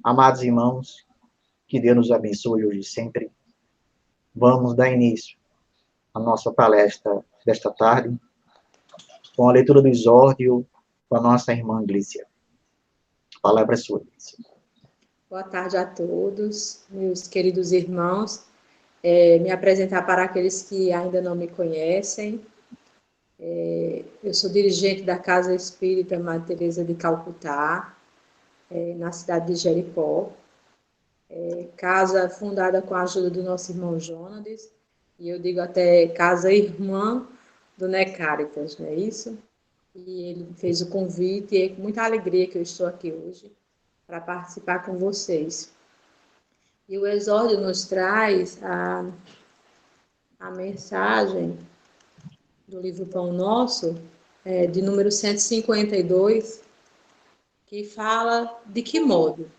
Amados irmãos, que Deus nos abençoe hoje e sempre. Vamos dar início à nossa palestra desta tarde com a leitura do exórdio com a nossa irmã Glícia. A palavra é sua, Glícia. Boa tarde a todos, meus queridos irmãos. Me apresentar para aqueles que ainda não me conhecem. Eu sou dirigente da Casa Espírita Madre Teresa de Calcutá, na cidade de Jericó. Casa fundada com a ajuda do nosso irmão Jonas, e eu digo até casa irmã do Necáritas, não é isso? E ele fez o convite, e é com muita alegria que eu estou aqui hoje para participar com vocês. E o exórdio nos traz a mensagem do livro Pão Nosso, de número 152, que fala de que modo.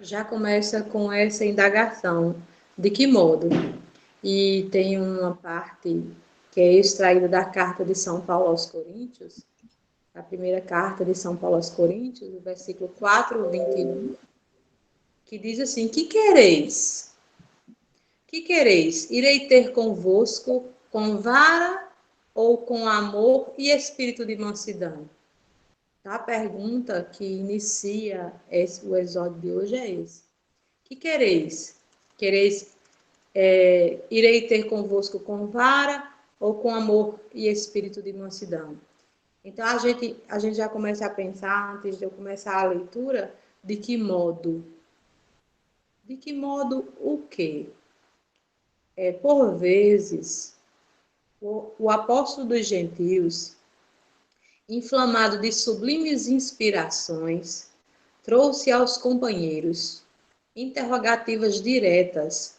Já começa com essa indagação, de que modo? E tem uma parte que é extraída da carta de São Paulo aos Coríntios, a primeira carta de São Paulo aos Coríntios, o versículo 4, 21, que diz assim: Que quereis? Que quereis? Irei ter convosco com vara ou com amor e espírito de mansidão? A pergunta que inicia o exórdio de hoje é esse. Que quereis? Quereis irei ter convosco com vara ou com amor e espírito de mansidão? Então a gente já começa a pensar, antes de eu começar a leitura, de que modo? De que modo o quê? Por vezes, o apóstolo dos gentios, inflamado de sublimes inspirações, trouxe aos companheiros interrogativas diretas,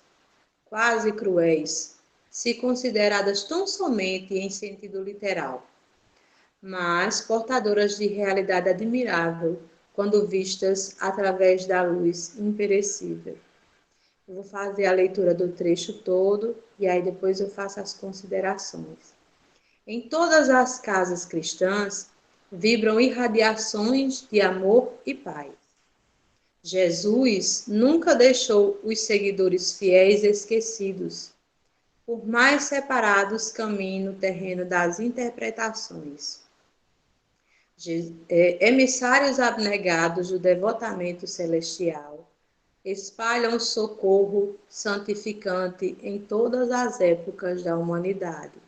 quase cruéis, se consideradas tão somente em sentido literal, mas portadoras de realidade admirável quando vistas através da luz imperecível. Eu vou fazer a leitura do trecho todo e aí depois eu faço as considerações. Em todas as casas cristãs vibram irradiações de amor e paz. Jesus nunca deixou os seguidores fiéis esquecidos, por mais separados caminhem no terreno das interpretações. Emissários abnegados do devotamento celestial espalham socorro santificante em todas as épocas da humanidade.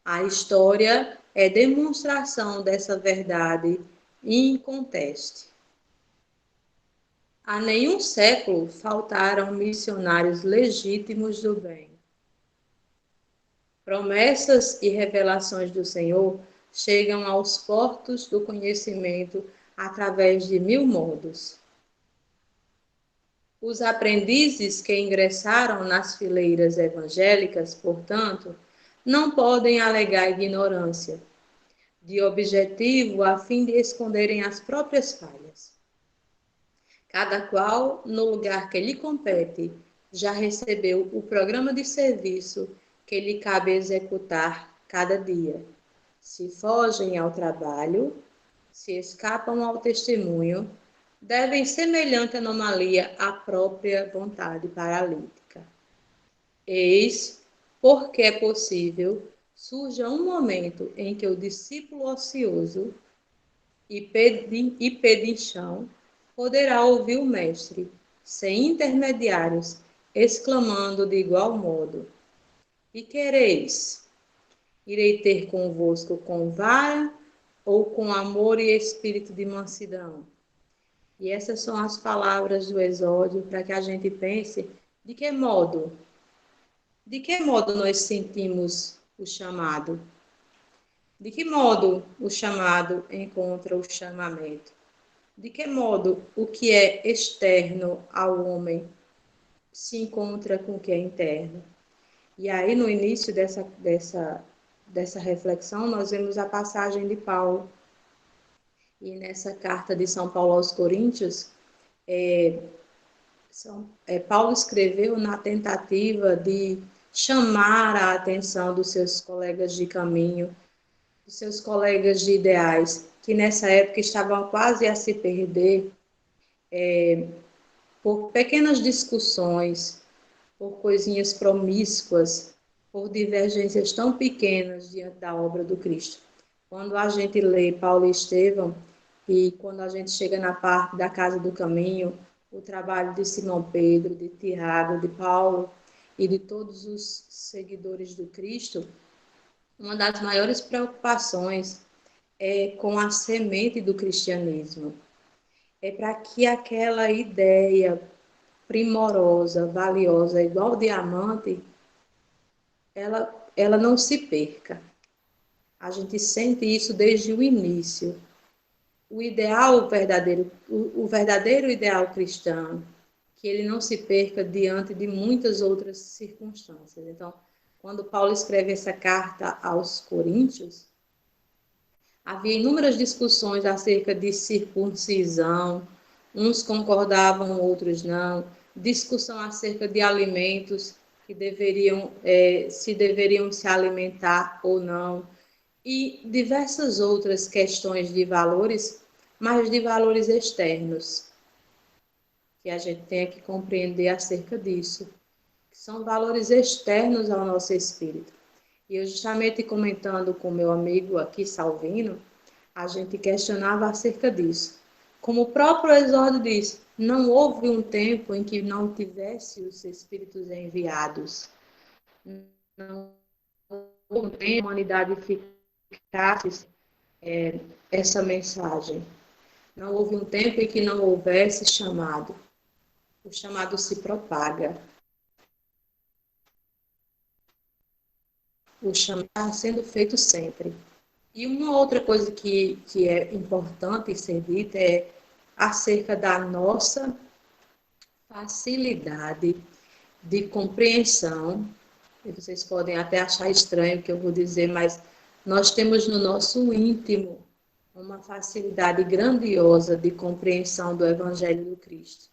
A história é demonstração dessa verdade inconteste. A nenhum século faltaram missionários legítimos do bem. Promessas e revelações do Senhor chegam aos portos do conhecimento através de 1000 modos. Os aprendizes que ingressaram nas fileiras evangélicas, portanto, não podem alegar ignorância, de objetivo a fim de esconderem as próprias falhas. Cada qual, no lugar que lhe compete, já recebeu o programa de serviço que lhe cabe executar cada dia. Se fogem ao trabalho, se escapam ao testemunho, devem semelhante anomalia à própria vontade paralítica. Eis porque é possível surja um momento em que o discípulo ocioso e pedinchão poderá ouvir o mestre, sem intermediários, exclamando de igual modo: E quereis? Irei ter convosco com vara ou com amor e espírito de mansidão? E essas são as palavras do exórdio para que a gente pense de que modo nós sentimos o chamado? De que modo o chamado encontra o chamamento? De que modo o que é externo ao homem se encontra com o que é interno? E aí, no início dessa reflexão, nós vemos a passagem de Paulo. E nessa carta de São Paulo aos Coríntios, Paulo escreveu na tentativa de chamar a atenção dos seus colegas de caminho, dos seus colegas de ideais, que nessa época estavam quase a se perder, por pequenas discussões, por coisinhas promíscuas, por divergências tão pequenas diante da obra do Cristo. Quando a gente lê Paulo e Estevão, e quando a gente chega na parte da Casa do Caminho, o trabalho de Simão Pedro, de Tiago, de Paulo e de todos os seguidores do Cristo, uma das maiores preocupações é com a semente do cristianismo. É para que aquela ideia primorosa, valiosa, igual diamante, ela não se perca. A gente sente isso desde o início. O ideal verdadeiro, o verdadeiro ideal cristão, que ele não se perca diante de muitas outras circunstâncias. Então, quando Paulo escreve essa carta aos Coríntios, havia inúmeras discussões acerca de circuncisão, uns concordavam, outros não, discussão acerca de alimentos que deveriam se alimentar ou não, e diversas outras questões de valores, mas de valores externos, que a gente tem que compreender acerca disso, que são valores externos ao nosso espírito. E eu justamente comentando com meu amigo aqui, Salvino, a gente questionava acerca disso. Como o próprio Exórdio diz, não houve um tempo em que não tivesse os espíritos enviados. Não houve um tempo em que a humanidade ficasse essa mensagem. Não houve um tempo em que não houvesse chamado. O chamado se propaga. O chamado está sendo feito sempre. E uma outra coisa que é importante ser dita é acerca da nossa facilidade de compreensão. E vocês podem até achar estranho o que eu vou dizer, mas nós temos no nosso íntimo uma facilidade grandiosa de compreensão do Evangelho do Cristo.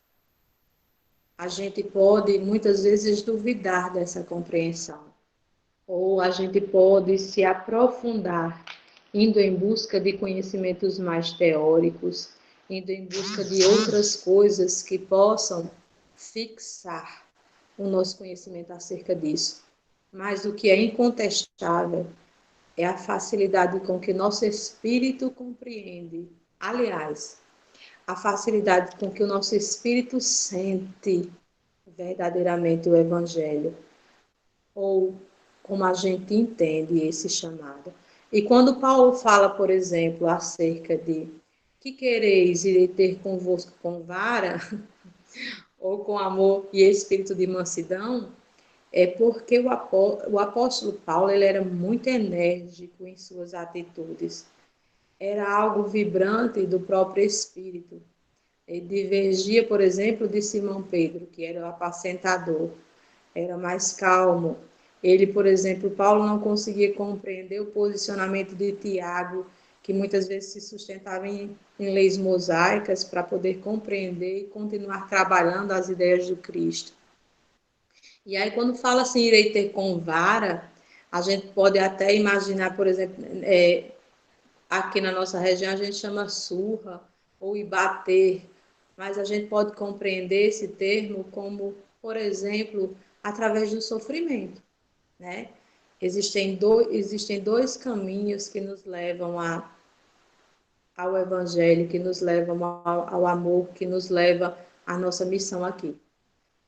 A gente pode, muitas vezes, duvidar dessa compreensão. Ou a gente pode se aprofundar, indo em busca de conhecimentos mais teóricos, indo em busca de outras coisas que possam fixar o nosso conhecimento acerca disso. Mas o que é incontestável é a facilidade com que nosso espírito compreende. Aliás, a facilidade com que o nosso espírito sente verdadeiramente o Evangelho, ou como a gente entende esse chamado. E quando Paulo fala, por exemplo, acerca de que quereis irei ter convosco com vara, ou com amor e espírito de mansidão, é porque o apóstolo Paulo ele era muito enérgico em suas atitudes. Era algo vibrante do próprio espírito. Ele divergia, por exemplo, de Simão Pedro, que era o apacentador, era mais calmo. Ele, por exemplo, Paulo não conseguia compreender o posicionamento de Tiago, que muitas vezes se sustentava em leis mosaicas para poder compreender e continuar trabalhando as ideias do Cristo. E aí, quando fala assim, irei ter com vara, a gente pode até imaginar, por exemplo, aqui na nossa região a gente chama surra ou ibater, mas a gente pode compreender esse termo como, por exemplo, através do sofrimento, né? Existem dois caminhos que nos levam ao Evangelho, que nos levam ao amor, que nos leva à nossa missão aqui.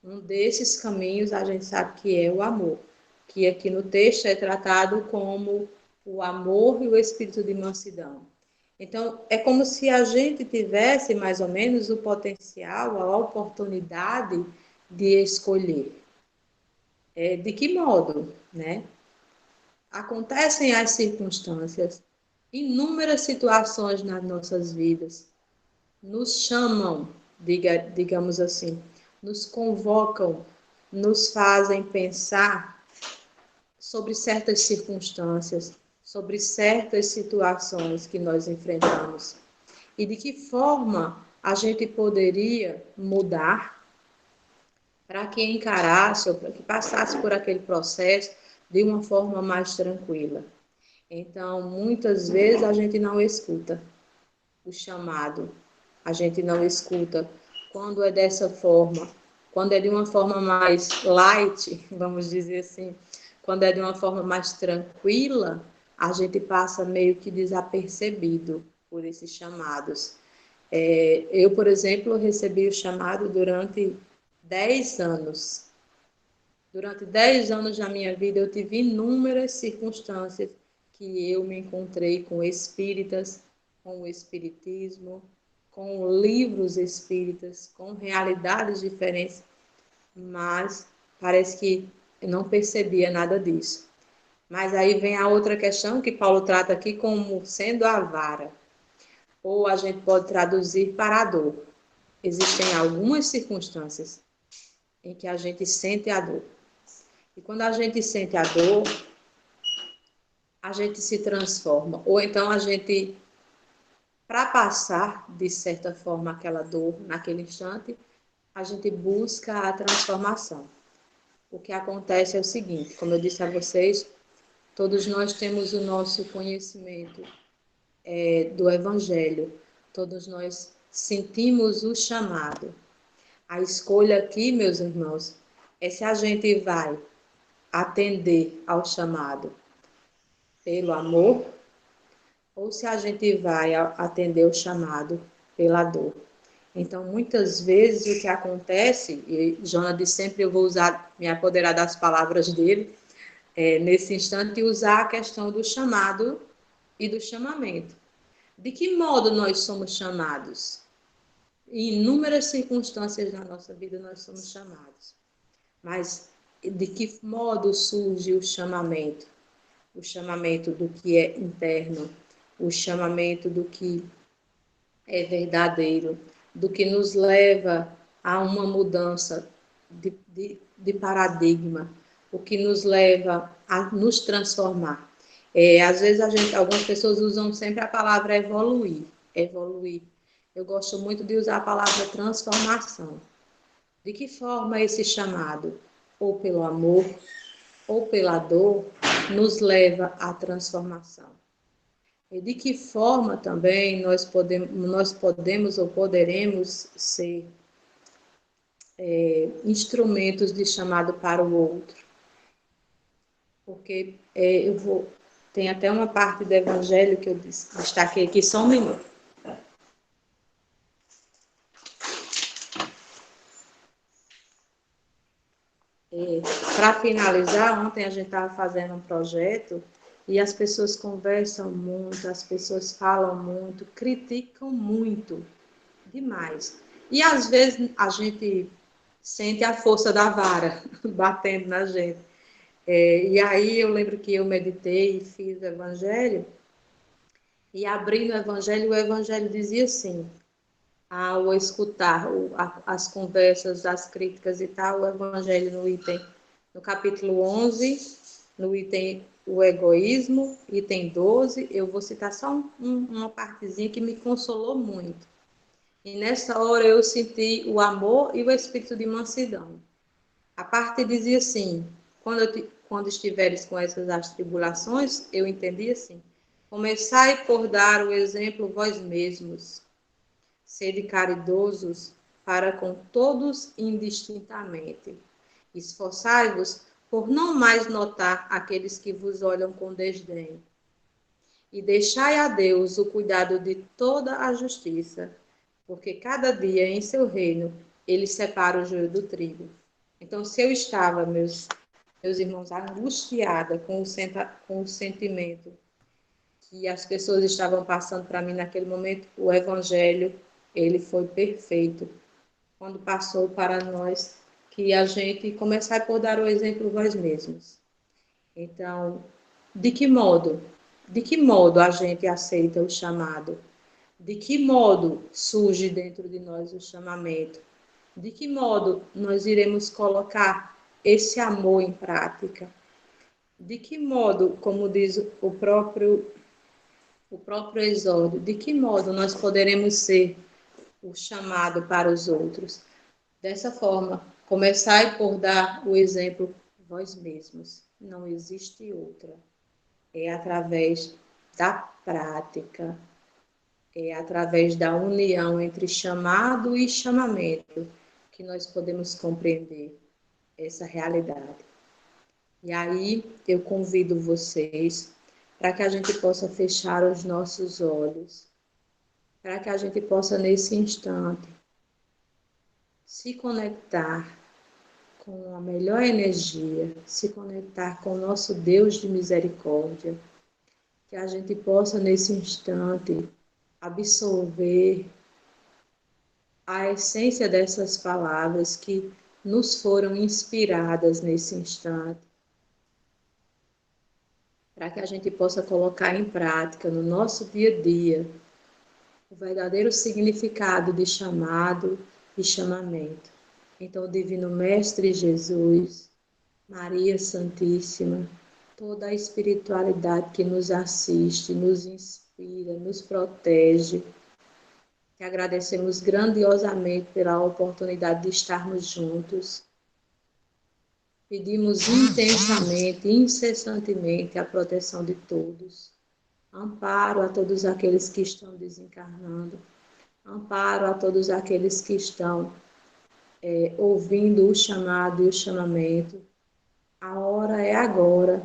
Um desses caminhos a gente sabe que é o amor, que aqui no texto é tratado como o amor e o espírito de mansidão. Então, é como se a gente tivesse mais ou menos o potencial, a oportunidade de escolher. De que modo, né? Acontecem as circunstâncias, inúmeras situações nas nossas vidas nos chamam, digamos assim, nos convocam, nos fazem pensar sobre certas circunstâncias, sobre certas situações que nós enfrentamos e de que forma a gente poderia mudar para que encarasse ou para que passasse por aquele processo de uma forma mais tranquila. Então, muitas vezes a gente não escuta o chamado, a gente não escuta quando é dessa forma, quando é de uma forma mais light, vamos dizer assim, quando é de uma forma mais tranquila, a gente passa meio que desapercebido por esses chamados. Eu, por exemplo, recebi o chamado durante 10 anos. Durante 10 anos da minha vida, eu tive inúmeras circunstâncias que eu me encontrei com espíritas, com o espiritismo, com livros espíritas, com realidades diferentes, mas parece que eu não percebia nada disso. Mas aí vem a outra questão que Paulo trata aqui como sendo a vara, ou a gente pode traduzir para a dor. Existem algumas circunstâncias em que a gente sente a dor. E quando a gente sente a dor, a gente se transforma. Ou então a gente, para passar, de certa forma, aquela dor naquele instante, a gente busca a transformação. O que acontece é o seguinte, como eu disse a vocês, todos nós temos o nosso conhecimento do Evangelho. Todos nós sentimos o chamado. A escolha aqui, meus irmãos, é se a gente vai atender ao chamado pelo amor ou se a gente vai atender o chamado pela dor. Então, muitas vezes o que acontece, e Jonas sempre eu vou usar, me apoderar das palavras dele, nesse instante, usar a questão do chamado e do chamamento. De que modo nós somos chamados? Em inúmeras circunstâncias na nossa vida nós somos chamados. Mas de que modo surge o chamamento? O chamamento do que é interno, o chamamento do que é verdadeiro, do que nos leva a uma mudança de paradigma, o que nos leva a nos transformar. Às vezes algumas pessoas usam sempre a palavra evoluir, evoluir. Eu gosto muito de usar a palavra transformação. De que forma esse chamado, ou pelo amor, ou pela dor, nos leva à transformação? E de que forma também nós podemos ou poderemos ser instrumentos de chamado para o outro? Porque tem até uma parte do Evangelho que eu destaquei aqui, só um minuto. Para finalizar, ontem a gente estava fazendo um projeto e as pessoas conversam muito, as pessoas falam muito, criticam muito, demais. E às vezes a gente sente a força da vara batendo na gente. E aí eu lembro que eu meditei e fiz o evangelho, e abrindo o evangelho dizia assim, ao escutar as conversas, as críticas e tal, o evangelho no capítulo 11, no item o egoísmo, item 12, eu vou citar só uma partezinha que me consolou muito. E nessa hora eu senti o amor e o espírito de mansidão. A parte dizia assim, quando estiveres com essas tribulações, eu entendi assim, começai por dar o exemplo vós mesmos, sede caridosos para com todos indistintamente. Esforçai-vos por não mais notar aqueles que vos olham com desdém. E deixai a Deus o cuidado de toda a justiça, porque cada dia em seu reino ele separa o joio do trigo. Então, se eu estava, meus irmãos, angustiada com o sentimento que as pessoas estavam passando para mim naquele momento, o Evangelho, ele foi perfeito. Quando passou para nós, que a gente começar por dar o exemplo vós mesmos. Então, de que modo? De que modo a gente aceita o chamado? De que modo surge dentro de nós o chamamento? De que modo nós iremos colocar esse amor em prática? De que modo, como diz o próprio Exórdio, de que modo nós poderemos ser o chamado para os outros? Dessa forma, começai por dar o exemplo vós mesmos. Não existe outra. É através da prática. É através da união entre chamado e chamamento que nós podemos compreender essa realidade. E aí eu convido vocês para que a gente possa fechar os nossos olhos, para que a gente possa, nesse instante, se conectar com a melhor energia, se conectar com o nosso Deus de misericórdia, que a gente possa, nesse instante, absorver a essência dessas palavras que nos foram inspiradas nesse instante, para que a gente possa colocar em prática no nosso dia a dia o verdadeiro significado de chamado e chamamento. Então, o Divino Mestre Jesus, Maria Santíssima, toda a espiritualidade que nos assiste, nos inspira, nos protege, que agradecemos grandiosamente pela oportunidade de estarmos juntos. Pedimos intensamente, incessantemente a proteção de todos. Amparo a todos aqueles que estão desencarnando. Amparo a todos aqueles que estão ouvindo o chamado e o chamamento. A hora é agora.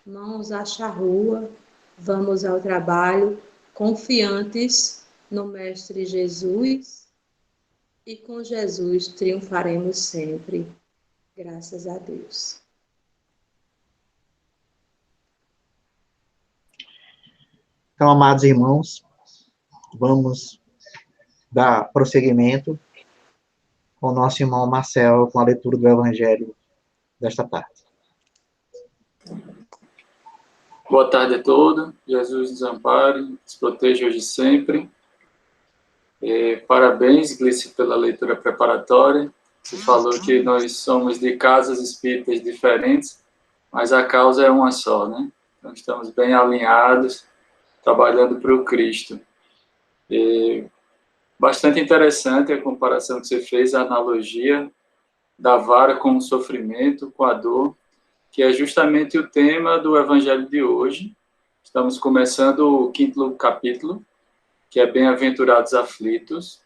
Mãos à charrua. Vamos ao trabalho, confiantes no Mestre Jesus. E com Jesus triunfaremos sempre. Graças a Deus. Então, amados irmãos, vamos dar prosseguimento com o nosso irmão Marcel, com a leitura do Evangelho desta tarde. Boa tarde a todos. Jesus nos ampare, nos proteja hoje e sempre. Parabéns, Gleice, pela leitura preparatória. Você falou que nós somos de casas espíritas diferentes, mas a causa é uma só, né? Então, estamos bem alinhados, trabalhando para o Cristo. Bastante interessante a comparação que você fez, a analogia da vara com o sofrimento, com a dor, que é justamente o tema do Evangelho de hoje. Estamos começando o 5º capítulo, que é Bem-aventurados aflitos.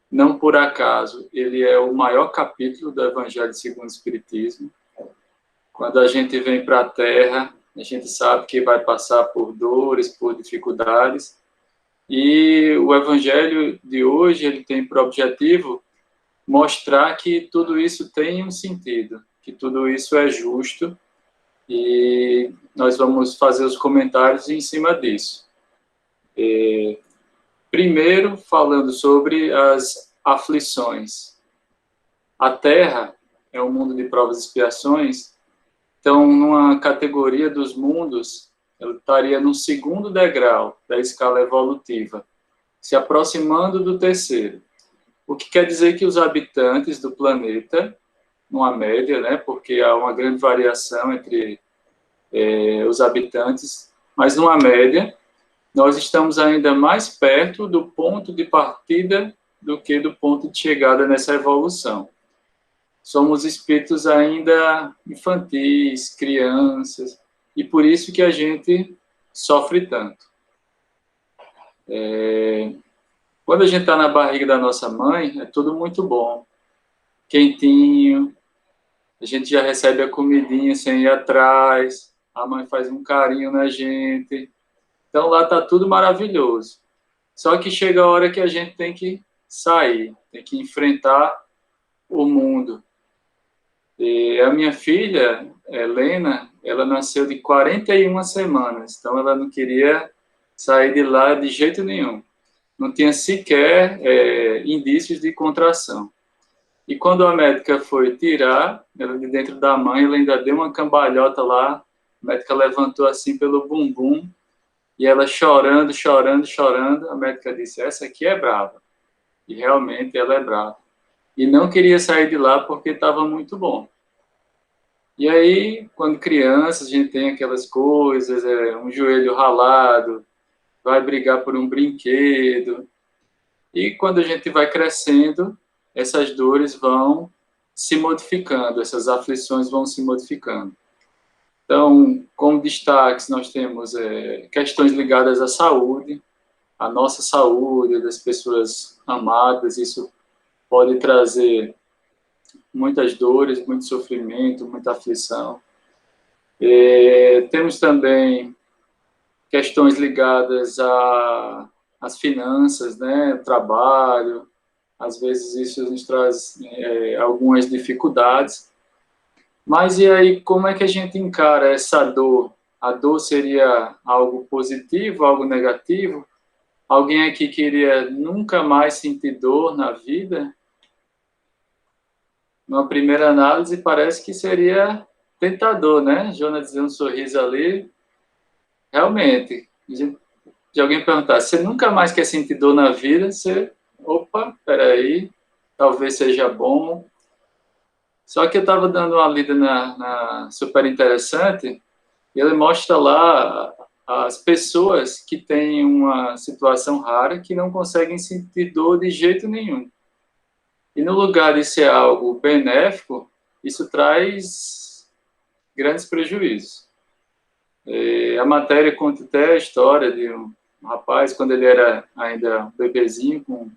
Não por acaso, ele é o maior capítulo do Evangelho segundo o Espiritismo. Quando a gente vem para a Terra, a gente sabe que vai passar por dores, por dificuldades, e o Evangelho de hoje ele tem por objetivo mostrar que tudo isso tem um sentido, que tudo isso é justo, e nós vamos fazer os comentários em cima disso. Primeiro, falando sobre as aflições. A Terra é um mundo de provas e expiações, então, numa categoria dos mundos, ela estaria no 2º degrau da escala evolutiva, se aproximando do 3º. O que quer dizer que os habitantes do planeta, numa média, né, porque há uma grande variação entre os habitantes, mas numa média, nós estamos ainda mais perto do ponto de partida do que do ponto de chegada nessa evolução. Somos espíritos ainda infantis, crianças, e por isso que a gente sofre tanto. Quando a gente está na barriga da nossa mãe, é tudo muito bom. Quentinho, a gente já recebe a comidinha sem ir atrás, a mãe faz um carinho na gente. Então lá está tudo maravilhoso. Só que chega a hora que a gente tem que sair, tem que enfrentar o mundo. E a minha filha, Helena, ela nasceu de 41 semanas, então ela não queria sair de lá de jeito nenhum. Não tinha sequer indícios de contração. E quando a médica foi tirar ela de dentro da mãe, ela ainda deu uma cambalhota lá, a médica levantou assim pelo bumbum, e ela chorando, chorando, chorando, a médica disse, essa aqui é brava. E realmente ela é brava. E não queria sair de lá porque estava muito bom. E aí, quando criança, a gente tem aquelas coisas, um joelho ralado, vai brigar por um brinquedo. E quando a gente vai crescendo, essas dores vão se modificando, essas aflições vão se modificando. Então, como destaques, nós temos questões ligadas à saúde. a nossa saúde, das pessoas amadas. Isso pode trazer muitas dores, muito sofrimento, muita aflição. Temos também questões ligadas às finanças, né, trabalho. Às vezes isso nos traz algumas dificuldades. Mas e aí, como é que a gente encara essa dor? A dor seria algo positivo, algo negativo? Alguém aqui queria nunca mais sentir dor na vida? Numa primeira análise, parece que seria tentador, né? Jonas dizendo um sorriso ali. Realmente, de alguém perguntar, você nunca mais quer sentir dor na vida? Você, opa, peraí, talvez seja bom. Só que eu estava dando uma lida na Super Interessante, e ele mostra lá as pessoas que têm uma situação rara que não conseguem sentir dor de jeito nenhum. E no lugar de ser algo benéfico, isso traz grandes prejuízos. A matéria conta até a história de um rapaz, quando ele era ainda um bebezinho, com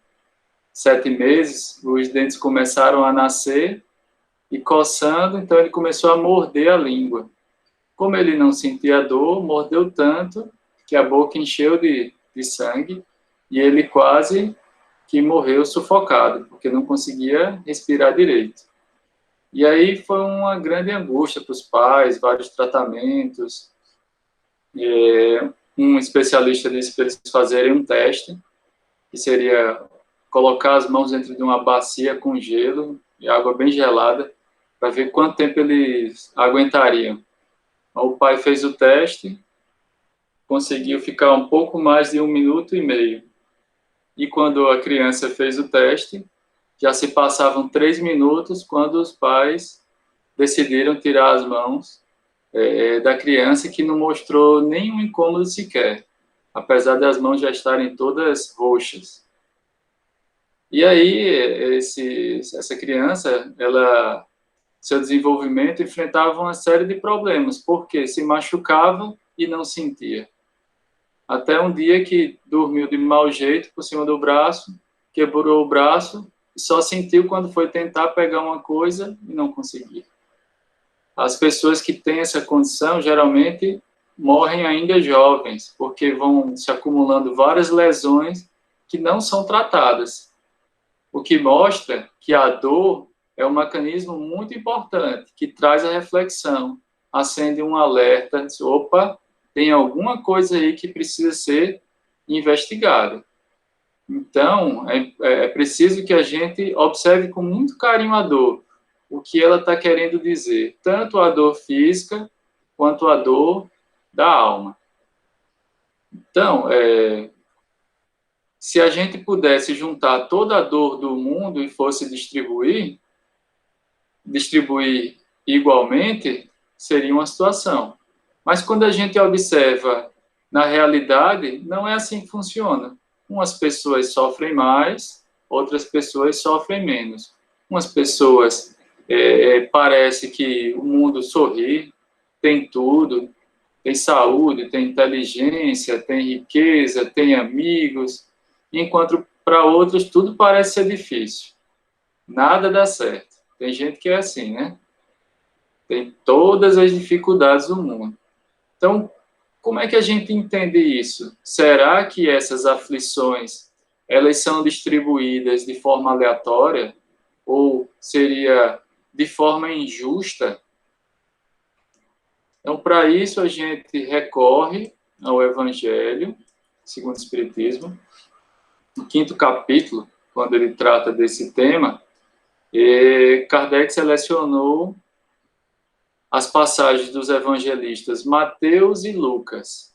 7 meses, os dentes começaram a nascer e coçando, então ele começou a morder a língua. Como ele não sentia dor, mordeu tanto que a boca encheu de sangue e ele quase que morreu sufocado, porque não conseguia respirar direito. E aí foi uma grande angústia para os pais, vários tratamentos. Um especialista disse para eles fazerem um teste, que seria colocar as mãos dentro de uma bacia com gelo e água bem gelada, para ver quanto tempo eles aguentariam. O pai fez o teste, conseguiu ficar um pouco mais de 1 minuto e meio. E quando a criança fez o teste, já se passavam 3 minutos quando os pais decidiram tirar as mãos da criança, que não mostrou nenhum incômodo sequer, apesar das mãos já estarem todas roxas. E aí, essa criança, seu desenvolvimento enfrentava uma série de problemas, porque se machucava e não sentia. Até um dia que dormiu de mau jeito por cima do braço, quebrou o braço e só sentiu quando foi tentar pegar uma coisa e não conseguia. As pessoas que têm essa condição geralmente morrem ainda jovens, porque vão se acumulando várias lesões que não são tratadas. O que mostra que a dor é um mecanismo muito importante, que traz a reflexão, acende um alerta, diz, opa, tem alguma coisa aí que precisa ser investigada. Então, é preciso que a gente observe com muito carinho a dor, o que ela está querendo dizer, tanto a dor física, quanto a dor da alma. Então, se a gente pudesse juntar toda a dor do mundo e fosse distribuir igualmente, seria uma situação. Mas quando a gente observa na realidade, não é assim que funciona. Umas pessoas sofrem mais, outras pessoas sofrem menos. Umas pessoas parece que o mundo sorri, tem tudo, tem saúde, tem inteligência, tem riqueza, tem amigos, enquanto para outros tudo parece ser difícil. Nada dá certo. Tem gente que é assim, né? Tem todas as dificuldades do mundo. Então, como é que a gente entende isso? Será que essas aflições, elas são distribuídas de forma aleatória? Ou seria de forma injusta? Então, para isso, a gente recorre ao Evangelho, segundo o Espiritismo, no 5º capítulo, quando ele trata desse tema, Kardec selecionou as passagens dos evangelistas Mateus e Lucas.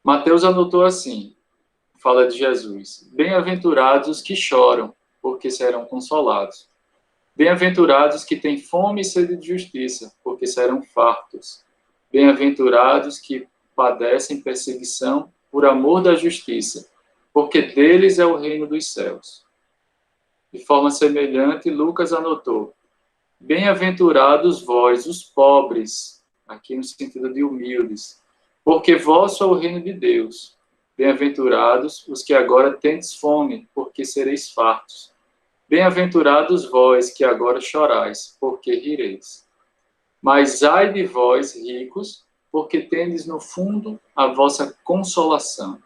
Mateus anotou assim, fala de Jesus: bem-aventurados os que choram, porque serão consolados. Bem-aventurados que têm fome e sede de justiça, porque serão fartos. Bem-aventurados que padecem perseguição por amor da justiça, porque deles é o reino dos céus. De forma semelhante, Lucas anotou: bem-aventurados vós, os pobres, aqui no sentido de humildes, porque vosso é o reino de Deus. Bem-aventurados os que agora tendes fome, porque sereis fartos. Bem-aventurados vós que agora chorais, porque rireis. Mas ai de vós, ricos, porque tendes no fundo a vossa consolação.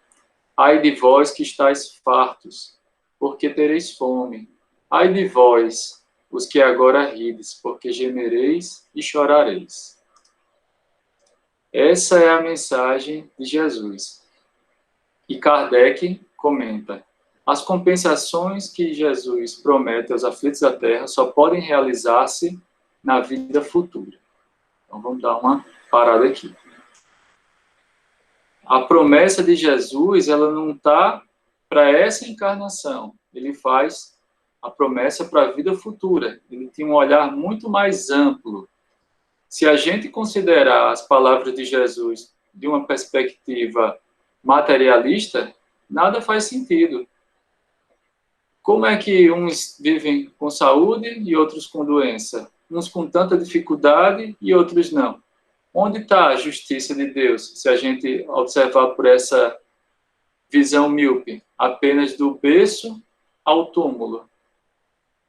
Ai de vós que estáis fartos, porque tereis fome. Ai de vós, os que agora rides, porque gemereis e chorareis. Essa é a mensagem de Jesus. E Kardec comenta: as compensações que Jesus promete aos aflitos da terra só podem realizar-se na vida futura. Então vamos dar uma parada aqui. A promessa de Jesus, ela não está para essa encarnação. Ele faz a promessa para a vida futura. Ele tem um olhar muito mais amplo. Se a gente considerar as palavras de Jesus de uma perspectiva materialista, nada faz sentido. Como é que uns vivem com saúde e outros com doença? Uns com tanta dificuldade e outros não? Onde está a justiça de Deus, se a gente observar por essa visão míope, apenas do berço ao túmulo?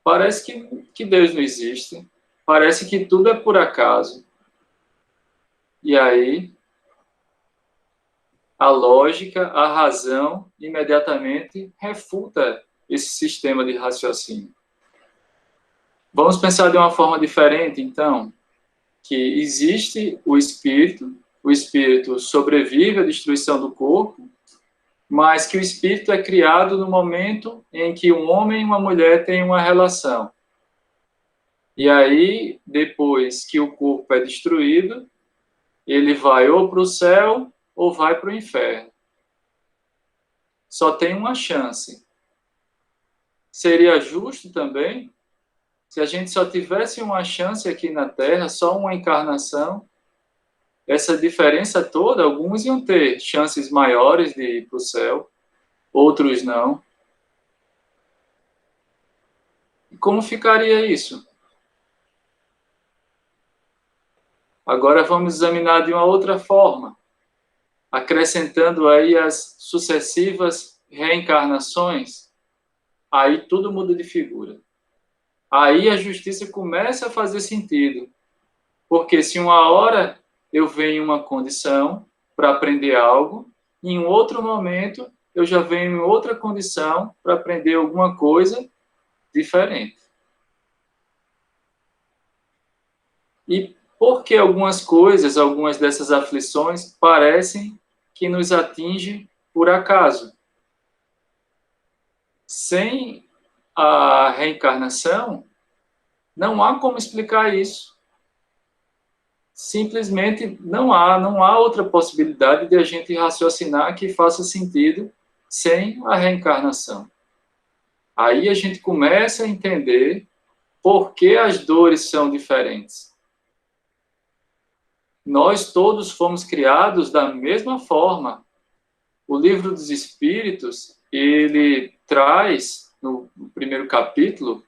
Parece que Deus não existe, parece que tudo é por acaso. E aí, a lógica, a razão, imediatamente refuta esse sistema de raciocínio. Vamos pensar de uma forma diferente, então, que existe o espírito sobrevive à destruição do corpo, mas que o espírito é criado no momento em que um homem e uma mulher têm uma relação. E aí, depois que o corpo é destruído, ele vai ou para o céu ou vai para o inferno. Só tem uma chance. Seria justo também se a gente só tivesse uma chance aqui na Terra, só uma encarnação, essa diferença toda, alguns iam ter chances maiores de ir para o céu, outros não. E como ficaria isso? Agora vamos examinar de uma outra forma, acrescentando aí as sucessivas reencarnações, aí tudo muda de figura. Aí a justiça começa a fazer sentido, porque se uma hora eu venho em uma condição para aprender algo, e em outro momento eu já venho em outra condição para aprender alguma coisa diferente. E por que algumas coisas, algumas dessas aflições, parecem que nos atingem por acaso? Sem a reencarnação, não há como explicar isso. Simplesmente não há outra possibilidade de a gente raciocinar que faça sentido sem a reencarnação. Aí a gente começa a entender por que as dores são diferentes. Nós todos fomos criados da mesma forma. O Livro dos Espíritos, ele traz, no primeiro capítulo,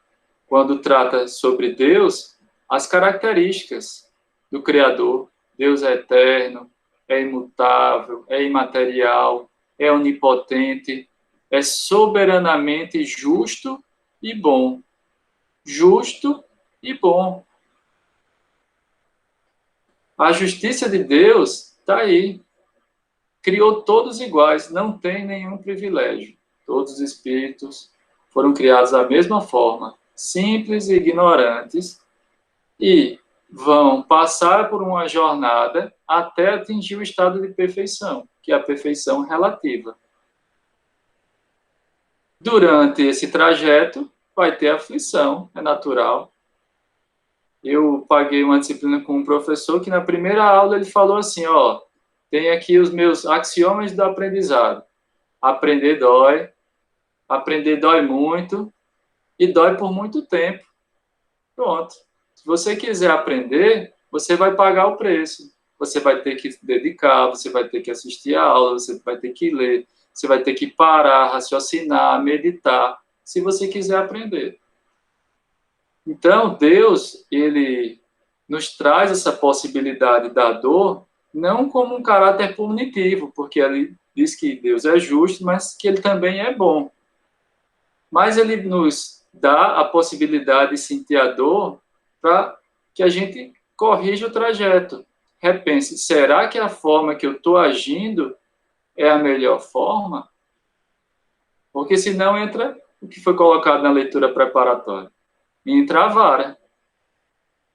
quando trata sobre Deus, as características do Criador. Deus é eterno, é imutável, é imaterial, é onipotente, é soberanamente justo e bom. Justo e bom. A justiça de Deus está aí. Criou todos iguais, não tem nenhum privilégio. Todos os espíritos foram criados da mesma forma, simples e ignorantes, e vão passar por uma jornada até atingir o estado de perfeição, que é a perfeição relativa. Durante esse trajeto, vai ter aflição, é natural. Eu paguei uma disciplina com um professor que na primeira aula ele falou assim, tem aqui os meus axiomas do aprendizado. Aprender dói muito e dói por muito tempo. Pronto. Se você quiser aprender, você vai pagar o preço. Você vai ter que dedicar, você vai ter que assistir a aula, você vai ter que ler, você vai ter que parar, raciocinar, meditar, se você quiser aprender. Então, Deus, ele nos traz essa possibilidade da dor não como um caráter punitivo, porque ele diz que Deus é justo, mas que ele também é bom. Mas ele nos dá a possibilidade de sentir a dor para que a gente corrija o trajeto. Repense, será que a forma que eu estou agindo é a melhor forma? Porque senão entra o que foi colocado na leitura preparatória. Entra a vara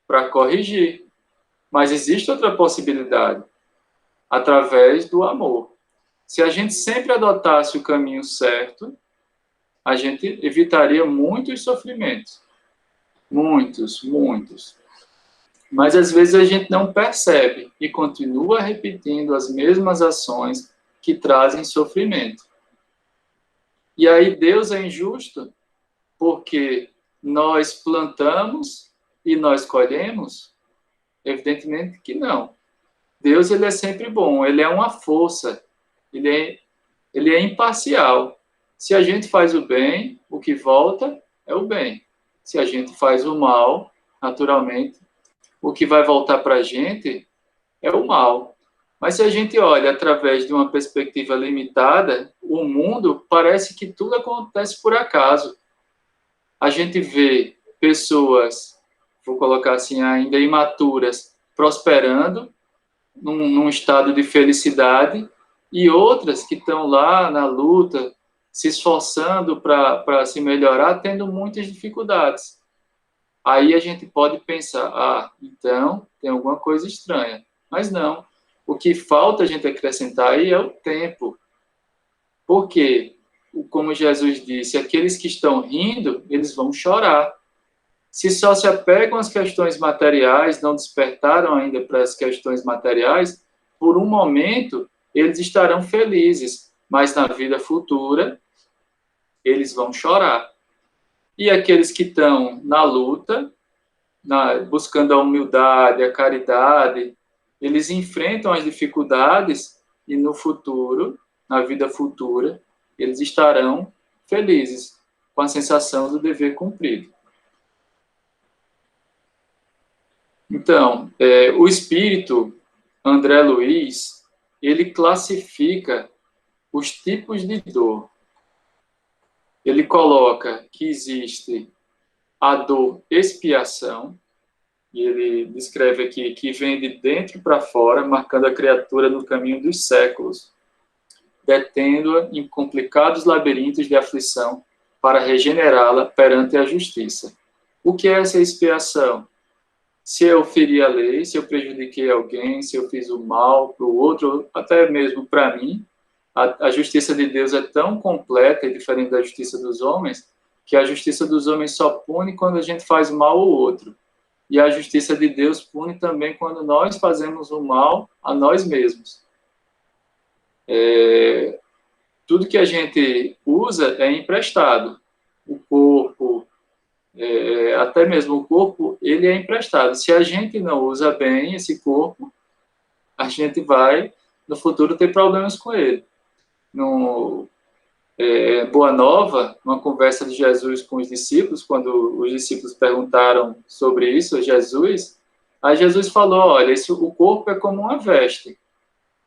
para corrigir. Mas existe outra possibilidade, através do amor. Se a gente sempre adotasse o caminho certo, a gente evitaria muitos sofrimentos. Muitos, muitos. Mas às vezes a gente não percebe e continua repetindo as mesmas ações que trazem sofrimento. E aí Deus é injusto porque nós plantamos e nós colhemos? Evidentemente que não. Deus, ele é sempre bom, ele é uma força, ele é imparcial. Se a gente faz o bem, o que volta é o bem. Se a gente faz o mal, naturalmente, o que vai voltar para a gente é o mal. Mas se a gente olha através de uma perspectiva limitada, o mundo parece que tudo acontece por acaso. A gente vê pessoas, vou colocar assim, ainda imaturas, prosperando, num estado de felicidade, e outras que estão lá na luta, se esforçando para se melhorar, tendo muitas dificuldades. Aí a gente pode pensar, então tem alguma coisa estranha. Mas não. O que falta a gente acrescentar aí é o tempo. Porque, como Jesus disse, aqueles que estão rindo, eles vão chorar. Se só se apegam às questões materiais, não despertaram ainda para as questões materiais, por um momento eles estarão felizes, mas na vida futura eles vão chorar. E aqueles que estão na luta, buscando a humildade, a caridade, eles enfrentam as dificuldades e no futuro, na vida futura, eles estarão felizes, com a sensação do dever cumprido. Então, o espírito André Luiz, ele classifica os tipos de dor. Ele coloca que existe a dor expiação, e ele descreve aqui que vem de dentro para fora, marcando a criatura no caminho dos séculos, detendo-a em complicados labirintos de aflição para regenerá-la perante a justiça. O que é essa expiação? Se eu feri a lei, se eu prejudiquei alguém, se eu fiz o mal para o outro, até mesmo para mim, a justiça de Deus é tão completa e diferente da justiça dos homens, que a justiça dos homens só pune quando a gente faz mal ao outro. E a justiça de Deus pune também quando nós fazemos o mal a nós mesmos. Tudo que a gente usa é emprestado. O corpo, até mesmo o corpo, ele é emprestado. Se a gente não usa bem esse corpo, a gente vai, no futuro, ter problemas com ele. No Boa Nova, uma conversa de Jesus com os discípulos, quando os discípulos perguntaram sobre isso a Jesus, aí Jesus falou, olha, o corpo é como uma veste.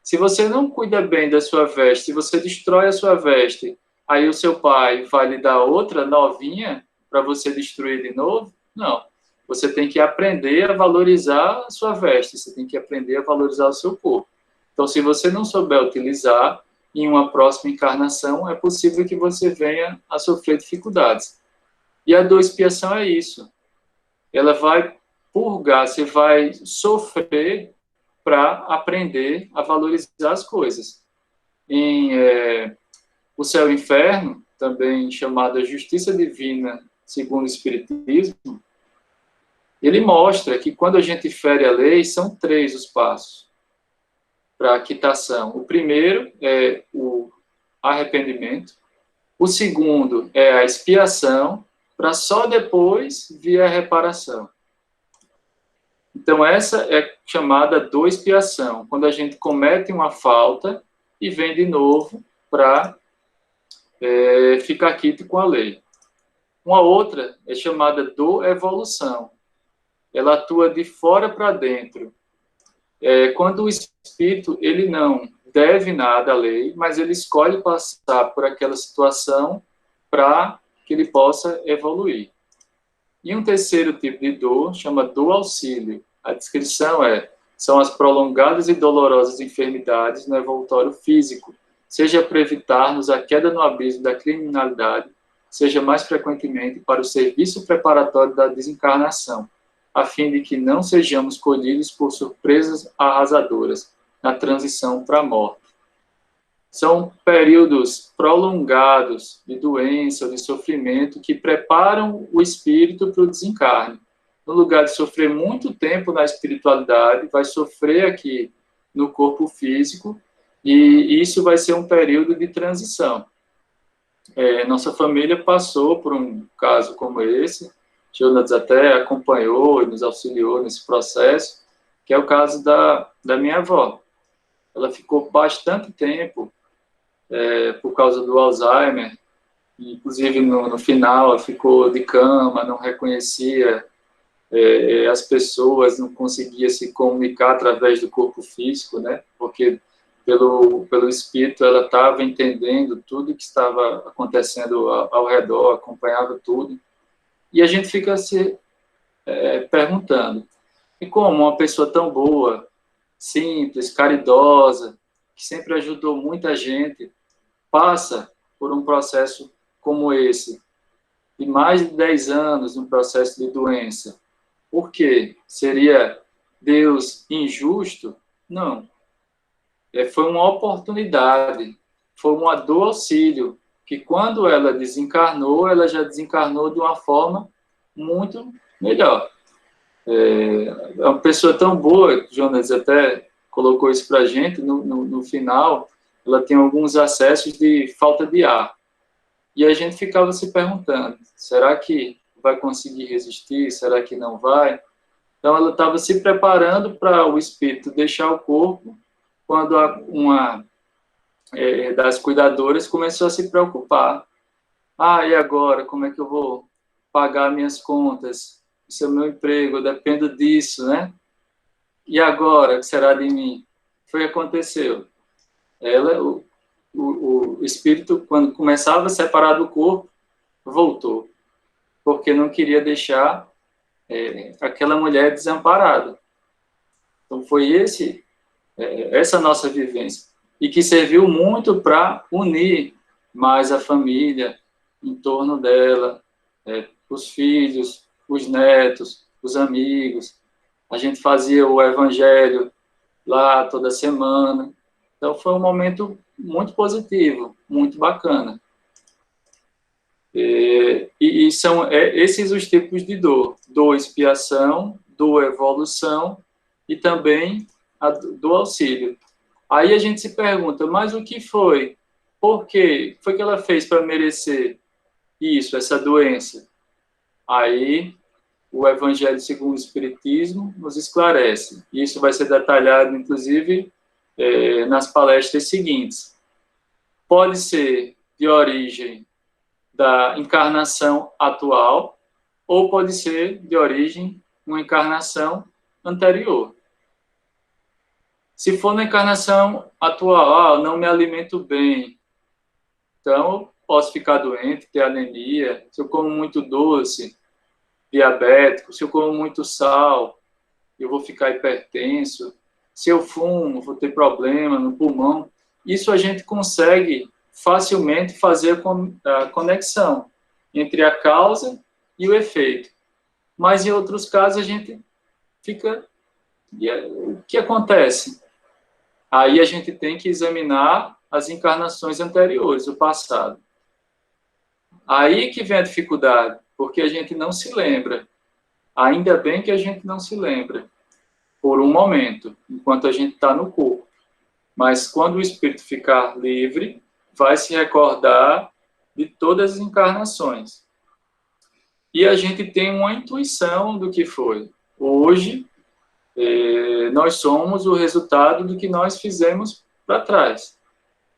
Se você não cuida bem da sua veste, se você destrói a sua veste, aí o seu pai vai lhe dar outra novinha para você destruir de novo? Não. Você tem que aprender a valorizar a sua veste, você tem que aprender a valorizar o seu corpo. Então, se você não souber utilizar, em uma próxima encarnação, é possível que você venha a sofrer dificuldades. E a dor expiação é isso. Ela vai purgar, você vai sofrer para aprender a valorizar as coisas. Em O Céu e o Inferno, também chamada Justiça Divina, segundo o Espiritismo, ele mostra que quando a gente fere a lei, são 3 os passos para a quitação. O primeiro é o arrependimento. O segundo é a expiação, para só depois vir a reparação. Então, essa é chamada dor expiação, quando a gente comete uma falta e vem de novo para ficar quito com a lei. Uma outra é chamada dor evolução. Ela atua de fora para dentro. quando o espírito, ele não deve nada à lei, mas ele escolhe passar por aquela situação para que ele possa evoluir. E um terceiro tipo de dor chama dor auxílio. A descrição são as prolongadas e dolorosas enfermidades no evolutório físico, seja para evitarmos a queda no abismo da criminalidade, seja mais frequentemente para o serviço preparatório da desencarnação, a fim de que não sejamos colhidos por surpresas arrasadoras na transição para a morte. São períodos prolongados de doença ou de sofrimento que preparam o espírito para o desencarne. No lugar de sofrer muito tempo na espiritualidade, vai sofrer aqui no corpo físico, e isso vai ser um período de transição. Nossa família passou por um caso como esse, Jonas até acompanhou e nos auxiliou nesse processo, que é o caso da minha avó. Ela ficou bastante tempo por causa do Alzheimer, inclusive no final ela ficou de cama, não reconhecia as pessoas, não conseguia se comunicar através do corpo físico, né? Porque pelo espírito ela estava entendendo tudo que estava acontecendo ao redor, acompanhava tudo. E a gente fica se perguntando, e como uma pessoa tão boa, simples, caridosa, que sempre ajudou muita gente, passa por um processo como esse, de mais de 10 anos, um processo de doença? Por quê? Seria Deus injusto? Não. Foi uma oportunidade, foi uma dor auxílio, que quando ela desencarnou, ela já desencarnou de uma forma muito melhor. É uma pessoa tão boa, Jonas até colocou isso para a gente, no final, ela tem alguns acessos de falta de ar. E a gente ficava se perguntando, será que vai conseguir resistir? Será que não vai? Então, ela estava se preparando para o espírito deixar o corpo, quando uma das cuidadoras começou a se preocupar. E agora? Como é que eu vou pagar minhas contas? Esse é o meu emprego, eu dependo disso, né? E agora? O que será de mim? Foi o que aconteceu. O espírito, quando começava a separar do corpo, voltou, porque não queria deixar aquela mulher desamparada. Então, foi essa nossa vivência, e que serviu muito para unir mais a família em torno dela, os filhos, os netos, os amigos. A gente fazia o evangelho lá toda semana. Então, foi um momento muito positivo, muito bacana. E são esses os tipos de dor: dor expiação, dor evolução e também a dor auxílio. Aí a gente se pergunta, mas o que foi? Por quê? O que foi que ela fez para merecer isso, essa doença? Aí o Evangelho segundo o Espiritismo nos esclarece. Isso vai ser detalhado, inclusive, nas palestras seguintes. Pode ser de origem da encarnação atual, ou pode ser de origem uma encarnação anterior. Se for na encarnação atual, não me alimento bem, então posso ficar doente, ter anemia. Se eu como muito doce, diabético. Se eu como muito sal, eu vou ficar hipertenso. Se eu fumo, vou ter problema no pulmão. Isso a gente consegue facilmente fazer a conexão entre a causa e o efeito. Mas em outros casos a gente fica... O que acontece? Aí a gente tem que examinar as encarnações anteriores, o passado. Aí que vem a dificuldade, porque a gente não se lembra. Ainda bem que a gente não se lembra, por um momento, enquanto a gente está no corpo. Mas quando o espírito ficar livre, vai se recordar de todas as encarnações. E a gente tem uma intuição do que foi. Hoje, nós somos o resultado do que nós fizemos para trás.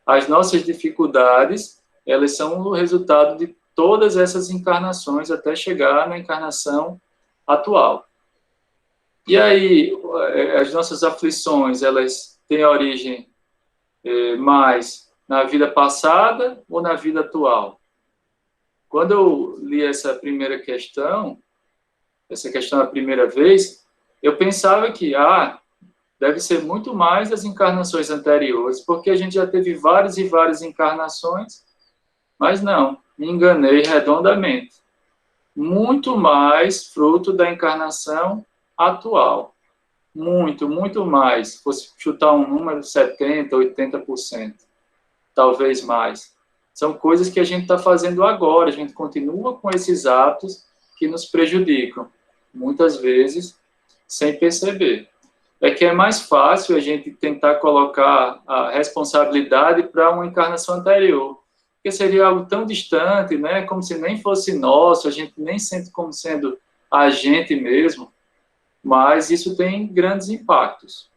As nossas dificuldades, elas são o resultado de todas essas encarnações até chegar na encarnação atual. E aí, as nossas aflições, elas têm origem mais na vida passada ou na vida atual? Quando eu li essa questão a primeira vez, eu pensava que, deve ser muito mais das encarnações anteriores, porque a gente já teve várias e várias encarnações, mas não, me enganei redondamente. Muito mais fruto da encarnação atual. Muito, muito mais. Se fosse chutar um número, 70%, 80%. Talvez mais. São coisas que a gente está fazendo agora. A gente continua com esses atos que nos prejudicam. Muitas vezes, sem perceber. É que é mais fácil a gente tentar colocar a responsabilidade para uma encarnação anterior. Porque seria algo tão distante, né? Como se nem fosse nosso, a gente nem sente como sendo a gente mesmo, mas isso tem grandes impactos.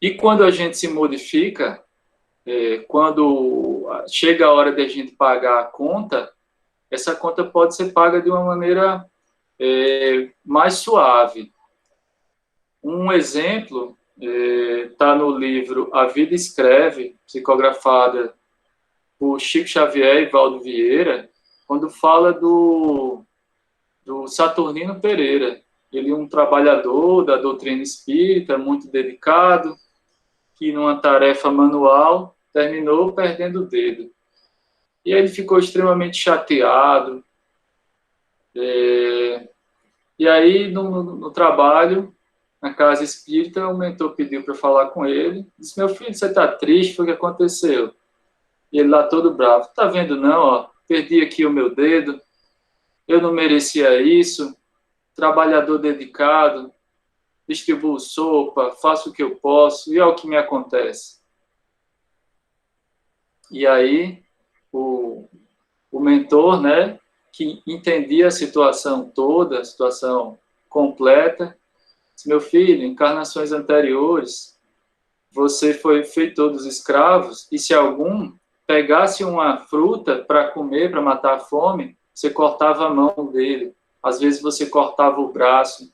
E quando a gente se modifica, quando chega a hora de a gente pagar a conta, essa conta pode ser paga de uma maneira mais suave. Um exemplo está no livro A Vida Escreve, psicografada por Chico Xavier e Valdo Vieira, quando fala do Saturnino Pereira. Ele é um trabalhador da doutrina espírita, muito dedicado, que numa tarefa manual terminou perdendo o dedo. E ele ficou extremamente chateado. E aí, no trabalho, na casa espírita, o mentor pediu para falar com ele. Disse: meu filho, você está triste? Foi o que aconteceu? E ele lá todo bravo: tá vendo não, ó, perdi aqui o meu dedo, eu não merecia isso, trabalhador dedicado, distribuo sopa, faço o que eu posso, e é o que me acontece. E aí, o mentor, né, que entendia a situação toda, a situação completa, disse: meu filho, encarnações anteriores, você foi feitor dos escravos, e se algum pegasse uma fruta para comer, para matar a fome, você cortava a mão dele. Às vezes você cortava o braço.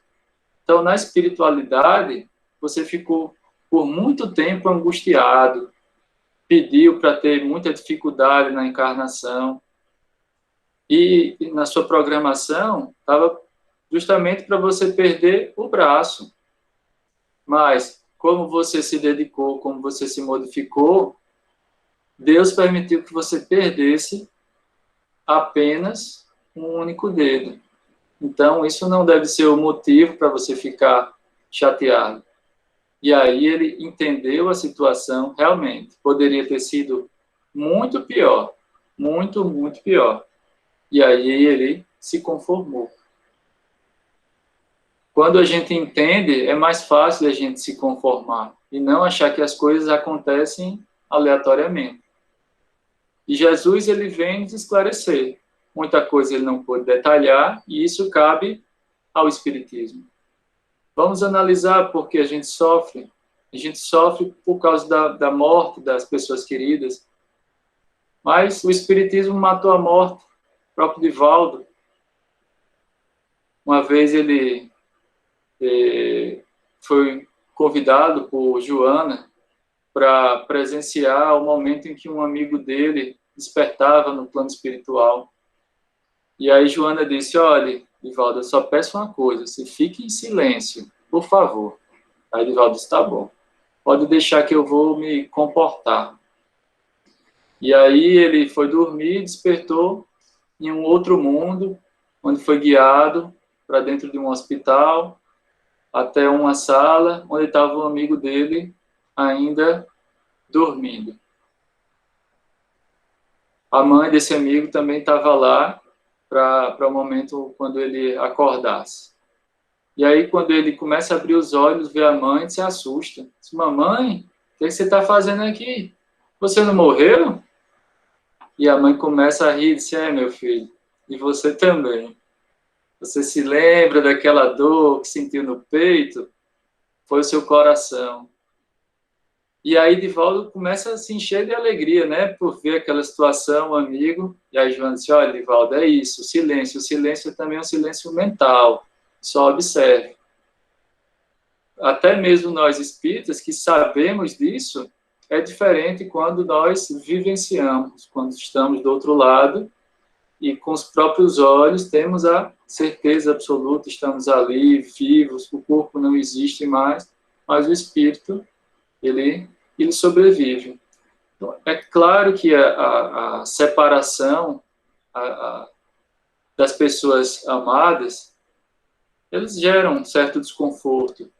Então, na espiritualidade, você ficou por muito tempo angustiado, pediu para ter muita dificuldade na encarnação. E na sua programação, estava justamente para você perder o braço. Mas, como você se dedicou, como você se modificou, Deus permitiu que você perdesse apenas um único dedo. Então, isso não deve ser o motivo para você ficar chateado. E aí ele entendeu a situação, realmente. Poderia ter sido muito pior. Muito, muito pior. E aí ele se conformou. Quando a gente entende, é mais fácil a gente se conformar e não achar que as coisas acontecem aleatoriamente. E Jesus, ele vem nos esclarecer. Muita coisa ele não pôde detalhar, e isso cabe ao Espiritismo. Vamos analisar por que a gente sofre. A gente sofre por causa da morte das pessoas queridas. Mas o Espiritismo matou a morte. O próprio Divaldo. Uma vez ele foi convidado por Joana para presenciar o momento em que um amigo dele despertava no plano espiritual. E aí Joana disse: olha, Divaldo, eu só peço uma coisa, você fique em silêncio, por favor. Aí Divaldo disse: tá bom, pode deixar que eu vou me comportar. E aí ele foi dormir, despertou em um outro mundo, onde foi guiado para dentro de um hospital, até uma sala, onde estava um amigo dele ainda dormindo. A mãe desse amigo também estava lá para o momento quando ele acordasse. E aí, quando ele começa a abrir os olhos, vê a mãe, se assusta. Diz: mamãe, o que você está fazendo aqui? Você não morreu? E a mãe começa a rir e diz: meu filho, e você também. Você se lembra daquela dor que sentiu no peito? Foi o seu coração. E aí Divaldo começa a se encher de alegria, né, por ver aquela situação, um amigo. E aí Joana disse: olha, Divaldo, é isso, o silêncio também é um silêncio mental, só observe. até mesmo nós espíritas que sabemos disso, é diferente quando nós vivenciamos, quando estamos do outro lado e com os próprios olhos temos a certeza absoluta, estamos ali, vivos, o corpo não existe mais, mas o espírito, ele sobrevive. Então, é claro que a separação das pessoas amadas, eles geram um certo desconforto,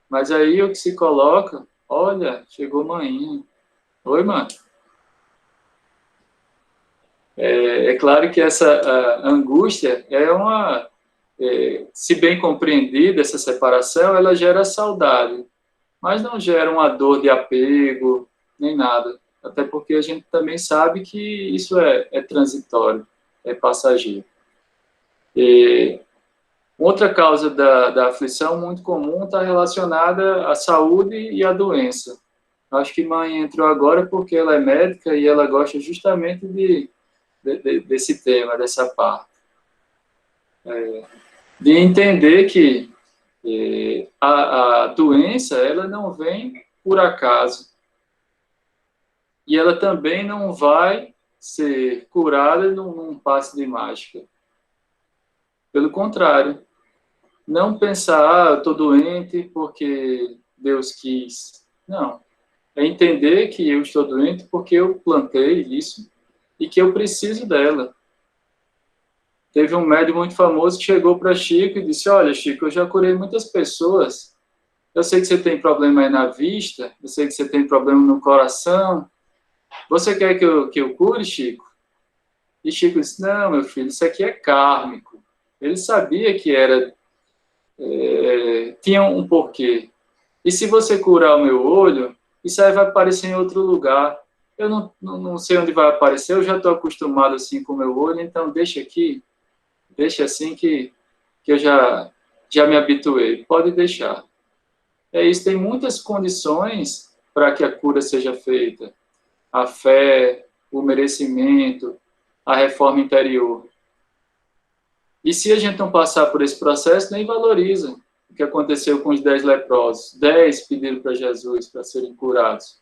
mas aí o que se coloca, olha, chegou manhã. Oi, mano. É claro que essa angústia se bem compreendida, essa separação, ela gera saudade, mas não gera uma dor de apego, nem nada. Até porque a gente também sabe que isso é transitório, é passageiro. Outra causa da aflição muito comum está relacionada à saúde e à doença. Acho que mãe entrou agora porque ela é médica e ela gosta justamente desse tema, dessa parte. De entender que a doença, ela não vem por acaso. E ela também não vai ser curada num passe de mágica. Pelo contrário, não pensar, eu estou doente porque Deus quis. Não. É entender que eu estou doente porque eu plantei isso e que eu preciso dela. Teve um médium muito famoso que chegou para Chico e disse, olha, Chico, eu já curei muitas pessoas, eu sei que você tem problema aí na vista, eu sei que você tem problema no coração, você quer que eu cure, Chico? E Chico disse, não, meu filho, isso aqui é kármico. Ele sabia que tinha um porquê. E se você curar o meu olho, isso aí vai aparecer em outro lugar. Eu não sei onde vai aparecer, eu já estou acostumado assim com o meu olho, então deixa aqui, deixa assim que eu já me habituei. Pode deixar. É isso, tem muitas condições para que a cura seja feita. A fé, o merecimento, a reforma interior. E se a gente não passar por esse processo, nem valoriza o que aconteceu com os 10 leprosos. 10 pediram para Jesus para serem curados.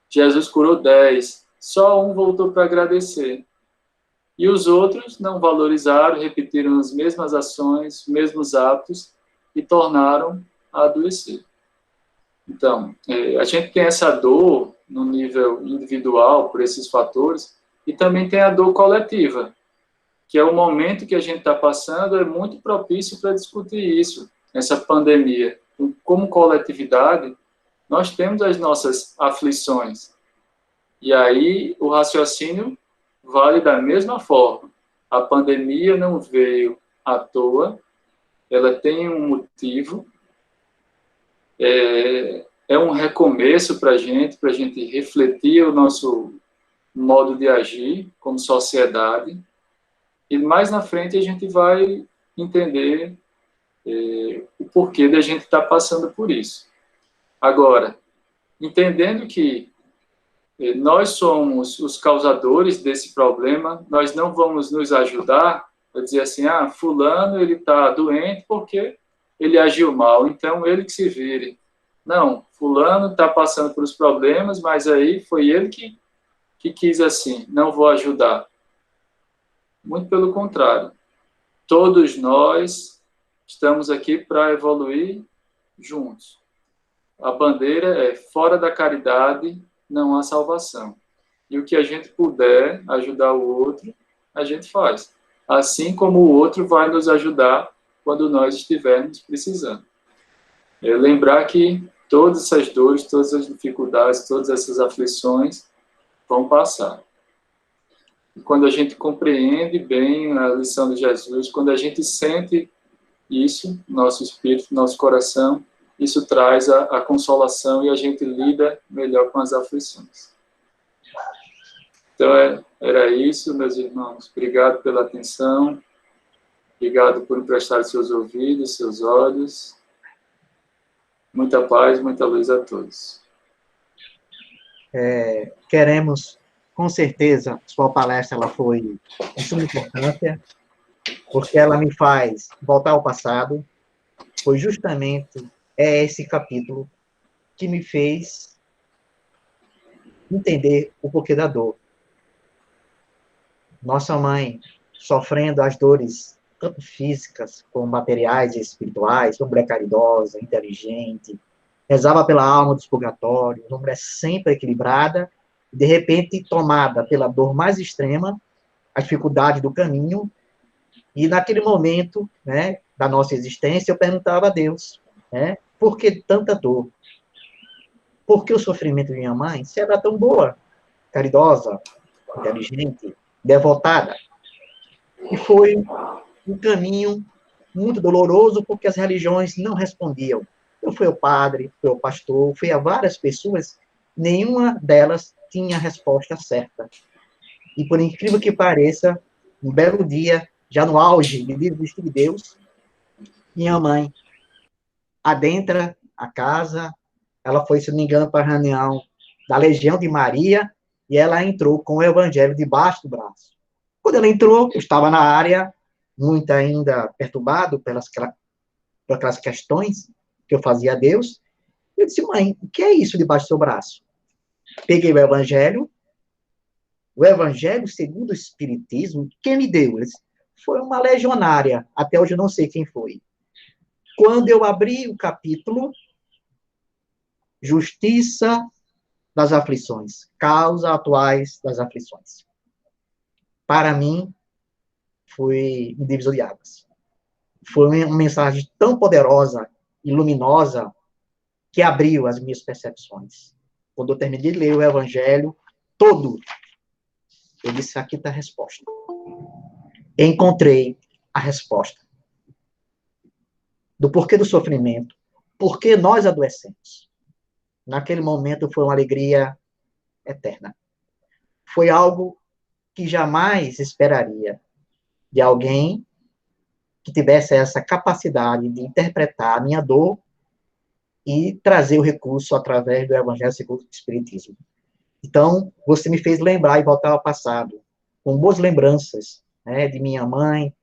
Jesus curou 10. Só um voltou para agradecer. E os outros não valorizaram, repetiram as mesmas ações, os mesmos atos e tornaram a adoecer. Então, a gente tem essa dor no nível individual por esses fatores e também tem a dor coletiva, que é o momento que a gente está passando, é muito propício para discutir isso, essa pandemia. Como coletividade, nós temos as nossas aflições. E aí o raciocínio vale da mesma forma. A pandemia não veio à toa, ela tem um motivo, é um recomeço para a gente refletir o nosso modo de agir como sociedade, e mais na frente a gente vai entender o porquê da gente estar passando por isso. Agora, entendendo que nós somos os causadores desse problema, nós não vamos nos ajudar a dizer assim, fulano ele está doente porque ele agiu mal, então ele que se vire. Não, fulano está passando por os problemas, mas aí foi ele que quis assim, não vou ajudar. Muito pelo contrário. Todos nós estamos aqui para evoluir juntos. A bandeira é fora da caridade não há salvação. E o que a gente puder ajudar o outro, a gente faz. Assim como o outro vai nos ajudar quando nós estivermos precisando. Lembrar que todas essas dores, todas as dificuldades, todas essas aflições vão passar. E quando a gente compreende bem a lição de Jesus, quando a gente sente isso, nosso espírito, nosso coração, isso traz a consolação e a gente lida melhor com as aflições. Então, era isso, meus irmãos. Obrigado pela atenção. Obrigado por emprestar seus ouvidos, seus olhos. Muita paz, muita luz a todos. Queremos, com certeza, sua palestra ela foi de suma importância, porque ela me faz voltar ao passado. Foi justamente é esse capítulo que me fez entender o porquê da dor. Nossa mãe, sofrendo as dores, tanto físicas como materiais e espirituais, uma mulher caridosa, inteligente, rezava pela alma dos purgatórios, uma mulher sempre equilibrada, de repente tomada pela dor mais extrema, a dificuldade do caminho, e naquele momento, né, da nossa existência, eu perguntava a Deus, né, por que tanta dor? Por que o sofrimento de minha mãe, se era tão boa, caridosa, inteligente, devotada? E foi um caminho muito doloroso, porque as religiões não respondiam. Eu fui ao padre, fui ao pastor, fui a várias pessoas, nenhuma delas tinha a resposta certa. E por incrível que pareça, um belo dia, já no auge de desistir de Deus, minha mãe adentra a casa, ela foi, se não me engano, para a reunião da Legião de Maria, e ela entrou com o evangelho debaixo do braço. Quando ela entrou, eu estava na área, muito ainda perturbado por aquelas questões que eu fazia a Deus. Eu disse, mãe, o que é isso debaixo do seu braço? Peguei o evangelho segundo o Espiritismo, quem me deu? Foi uma legionária, até hoje eu não sei quem foi. Quando eu abri o capítulo, Justiça das Aflições, Causa Atuais das Aflições. Para mim, foi um divisor de águas. Foi uma mensagem tão poderosa e luminosa que abriu as minhas percepções. Quando eu terminei de ler o Evangelho todo, eu disse, aqui está a resposta. Encontrei a resposta do porquê do sofrimento, por que nós adoecemos. Naquele momento foi uma alegria eterna. Foi algo que jamais esperaria de alguém que tivesse essa capacidade de interpretar a minha dor e trazer o recurso através do Evangelho segundo o Espiritismo. Então, você me fez lembrar e voltar ao passado, com boas lembranças, né, de minha mãe,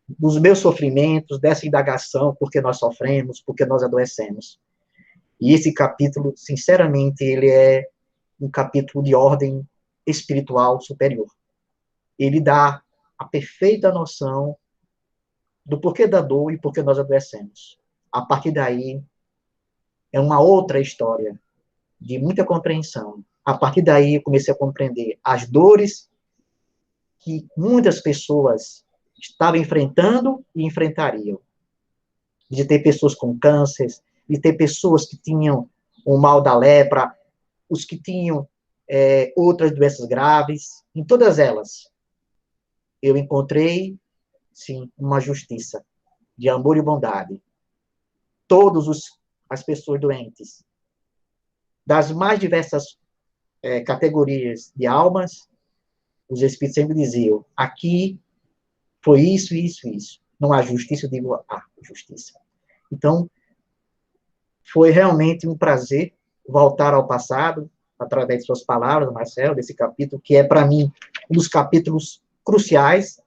dos meus sofrimentos, dessa indagação, por que nós sofremos, por que nós adoecemos. E esse capítulo, sinceramente, ele é um capítulo de ordem espiritual superior. Ele dá a perfeita noção do porquê da dor e por que nós adoecemos. A partir daí, é uma outra história de muita compreensão. A partir daí, eu comecei a compreender as dores que muitas pessoas estavam enfrentando e enfrentariam. De ter pessoas com câncer, de ter pessoas que tinham o mal da lepra, os que tinham outras doenças graves. Em todas elas, eu encontrei, sim, uma justiça de amor e bondade. As pessoas doentes, das mais diversas categorias de almas, os Espíritos sempre diziam, aqui foi isso, isso, isso. Não há justiça, eu digo, há justiça. Então, foi realmente um prazer voltar ao passado, através de suas palavras, Marcelo, desse capítulo, que é, para mim, um dos capítulos cruciais.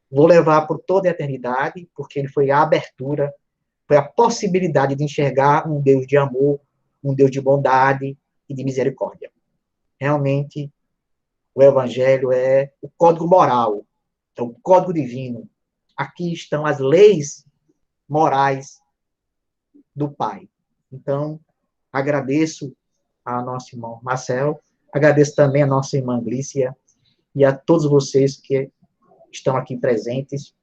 Vou levar por toda a eternidade, porque ele foi a abertura, foi a possibilidade de enxergar um Deus de amor, um Deus de bondade e de misericórdia. Realmente, o Evangelho é o código moral, é o código divino. Aqui estão as leis morais do Pai. Então, agradeço a nosso irmão Marcel, agradeço também a nossa irmã Glícia e a todos vocês que estão aqui presentes.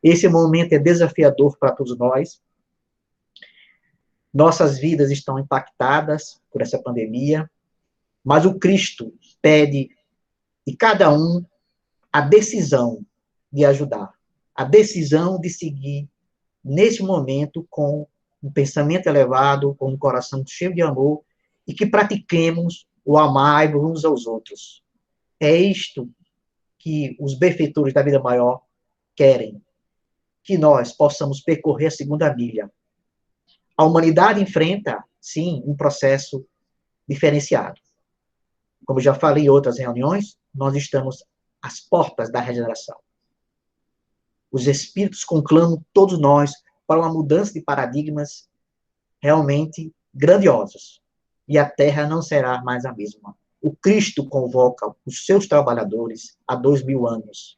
Esse momento é desafiador para todos nós. Nossas vidas estão impactadas por essa pandemia, mas o Cristo pede de cada um a decisão de ajudar, a decisão de seguir nesse momento com um pensamento elevado, com um coração cheio de amor, e que pratiquemos o amar uns aos outros. É isto que os benfeitores da vida maior querem, que nós possamos percorrer a segunda milha. A humanidade enfrenta, sim, um processo diferenciado. Como já falei em outras reuniões, nós estamos às portas da regeneração. Os Espíritos conclamam todos nós para uma mudança de paradigmas realmente grandiosos. E a terra não será mais a mesma. O Cristo convoca os seus trabalhadores há 2000 anos.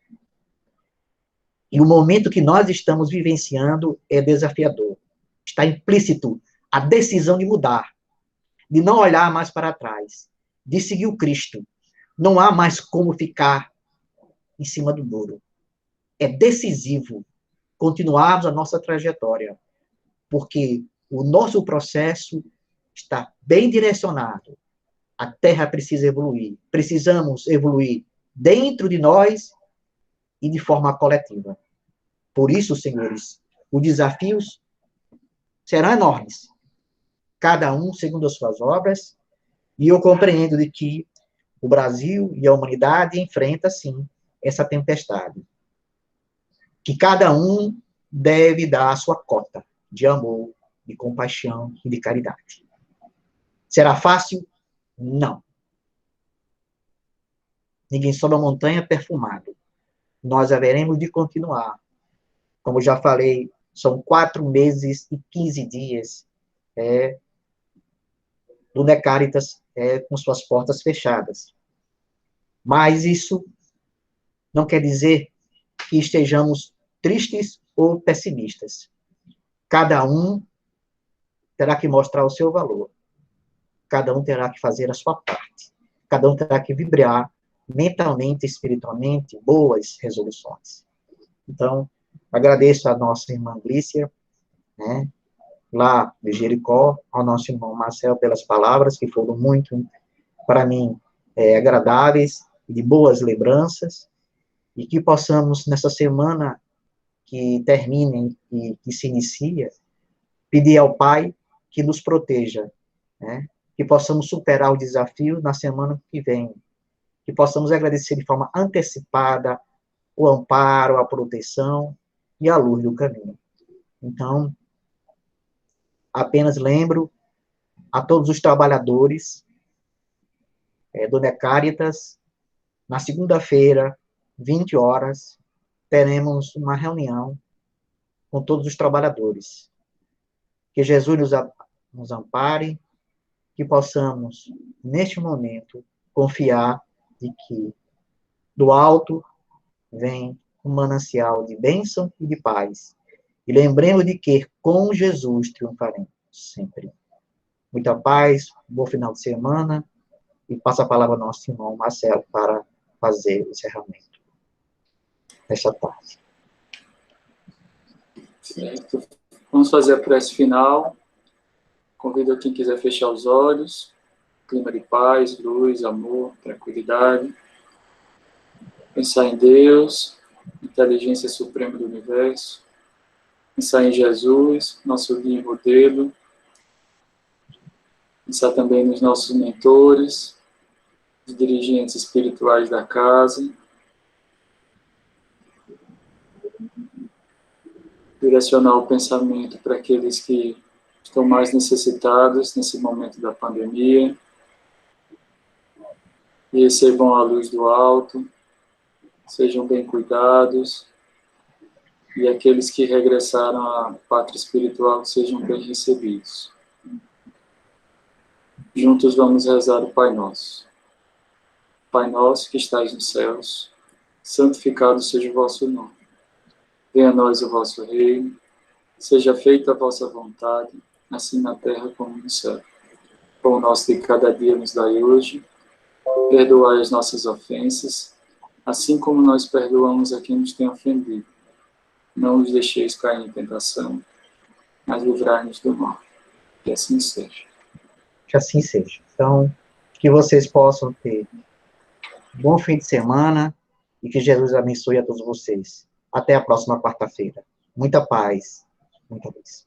E o momento que nós estamos vivenciando é desafiador. Está implícito a decisão de mudar, de não olhar mais para trás, de seguir o Cristo. Não há mais como ficar em cima do muro. É decisivo continuarmos a nossa trajetória, porque o nosso processo está bem direcionado. A Terra precisa evoluir. Precisamos evoluir dentro de nós e de forma coletiva. Por isso, senhores, os desafios serão enormes. Cada um segundo as suas obras, e eu compreendo de que o Brasil e a humanidade enfrentam, sim, essa tempestade. Que cada um deve dar a sua cota de amor, de compaixão e de caridade. Será fácil? Não. Ninguém sobe a montanha perfumado. Nós haveremos de continuar. Como já falei, são 4 meses e 15 dias do Necáritas com suas portas fechadas. Mas isso não quer dizer que estejamos tristes ou pessimistas. Cada um terá que mostrar o seu valor. Cada um terá que fazer a sua parte. Cada um terá que vibrar mentalmente, espiritualmente, boas resoluções. Então, agradeço a nossa irmã Glícia, né, lá de Jericó, ao nosso irmão Marcel pelas palavras que foram muito, para mim, agradáveis, de boas lembranças, e que possamos, nessa semana que termina e que se inicia, pedir ao Pai que nos proteja, né, que possamos superar o desafio na semana que vem, que possamos agradecer de forma antecipada o amparo, a proteção e a luz do caminho. Então, apenas lembro a todos os trabalhadores do Necáritas, na segunda-feira, 20 horas, teremos uma reunião com todos os trabalhadores. Que Jesus nos ampare, que possamos, neste momento, confiar de que do alto vem um manancial de bênção e de paz. E lembremos de que com Jesus triunfaremos sempre. Muita paz, bom final de semana, e passo a palavra ao nosso irmão Marcelo para fazer o encerramento desta tarde. Certo. Vamos fazer a prece final. Convido quem quiser fechar os olhos. Clima de paz, luz, amor, tranquilidade. Pensar em Deus, inteligência suprema do universo. Pensar em Jesus, nosso guia e modelo. Pensar também nos nossos mentores, os dirigentes espirituais da casa. Direcionar o pensamento para aqueles que estão mais necessitados nesse momento da pandemia. E recebam a luz do alto, sejam bem cuidados, e aqueles que regressaram à pátria espiritual sejam bem recebidos. Juntos vamos rezar o Pai Nosso. Pai nosso que estais nos céus, santificado seja o vosso nome. Venha a nós o vosso reino, seja feita a vossa vontade, assim na terra como no céu. O pão nosso de cada dia nos dai hoje, perdoai as nossas ofensas, assim como nós perdoamos a quem nos tem ofendido. Não nos deixeis cair em tentação, mas livrai-nos do mal. Que assim seja. Que assim seja. Então, que vocês possam ter um bom fim de semana e que Jesus abençoe a todos vocês. Até a próxima quarta-feira. Muita paz, muita luz.